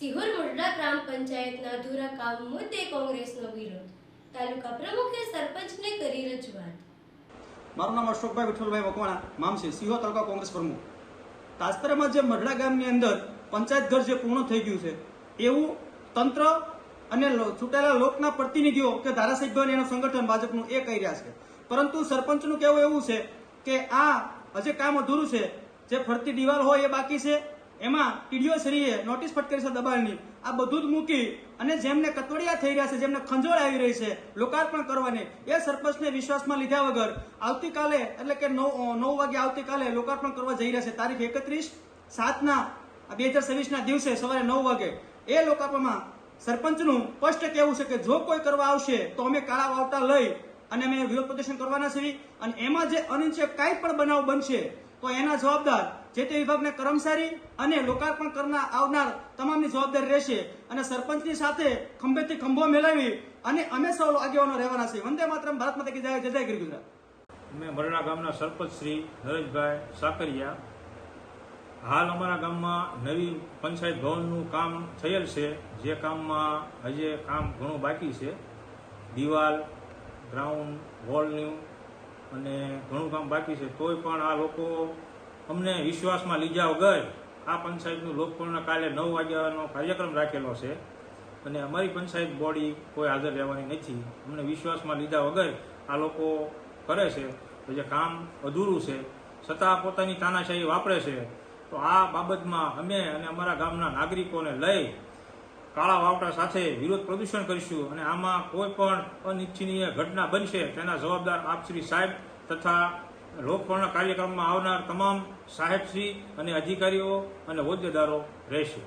સિહોર મોરડા ગ્રામ પંચાયતના અધૂરા કામ મુદ્દે કોંગ્રેસનો વિરોધ. તાલુકા પ્રમુખે સરપંચને કરી રજૂઆત. મારું નામ અશોકભાઈ વિઠ્ઠલભાઈ મકવાણા, મામસી, સિહોર તાલુકા કોંગ્રેસ પ્રમુખ. તાજેતરમાં જે મરડા ગામની અંદર પંચાયત ઘર જે પૂર્ણ થઈ ગયું છે એવું તંત્ર અને ચૂંટાયેલા લોકના પ્રતિનિધિઓ કે ધારાસભ્ય અને એનું સંગઠન ભાજપનું એ કહી રહ્યા છે. પરંતુ સરપંચનું કહેવું એવું છે કે આ હજી કામ અધૂરું છે. જે ફરતી દિવાલ હોય એ બાકી છે, એમાં ટીડીઓ શ્રીએ નોટિસ ફટકારી છે દબાણની. આ બધું જ મૂકી અને જેમને કતોડિયા થઈ રહ્યા છે, જેમને ખંજોળ આવી રહી છે લોકાર્પણ કરવાની, એ સરપંચને વિશ્વાસમાં લીધા વગર આવતીકાલે એટલે કે 9 વાગે આવતીકાલે લોકાર્પણ કરવા જઈ રહ્યા છે. તારીખ 31/7/2026 દિવસે સવારે 9 વાગે એ લોકાર્પણમાં સરપંચનું સ્પષ્ટ કહેવું છે કે જો કોઈ કરવા આવશે તો અમે કાળા વાવટા લઈ અને અમે વિરોધ પ્રદર્શન કરવાના છીએ, અને એમાં જે અનિચ્છનીય કાંઈ પણ બનાવ બનશે તો એના જવાબદાર જે તે વિભાગના કર્મચારી અને લોકાર્પણ કરનાર આવનાર તમામની જવાબદારી રહેશે. અને સરપંચની સાથે ખંભેથી ખંભો મેળવી અને અમે સૌ આગેવાનો રહેવાના છે. વંદે માતરમ, ભારત માતા કી જય, જય જય ગીર ગુજરાત. અમે મરડા ગામના સરપંચ શ્રી નરેશભાઈ સાકરિયા. હાલ અમારા ગામમાં નવી પંચાયત ભવનનું કામ થયેલ છે, જે કામમાં હજી કામ ઘણું બાકી છે. દિવાલ, ગ્રાઉન્ડ, વોલનું અને ઘણું કામ બાકી છે. તોય પણ આ લોકો અમને વિશ્વાસમાં લીધા વગર આ પંચાયતનું લોકપૂર્ણ કાલે 9 વાગ્યાનો કાર્યક્રમ રાખેલો છે અને અમારી પંચાયત બોડી કોઈ હાજર રહેવાની નથી. અમને વિશ્વાસમાં લીધા વગર આ લોકો કરે છે. તો જે કામ અધૂરું છે છતાં પોતાની તાનાશાહી વાપરે છે. તો આ બાબતમાં અમે અને અમારા ગામના નાગરિકોને લઈ કાળા વાવટા સાથે વિરોધ પ્રદર્શન કરીશું, અને આમાં કોઈ પણ અનિચ્છનીય ઘટના બનશે તેના જવાબદાર આપ શ્રી સાહેબ તથા લોકપૂર્ણ કાર્યક્રમમાં આવનાર તમામ સાહેબશ્રી અને અધિકારીઓ અને હોદ્દેદારો રહેશે.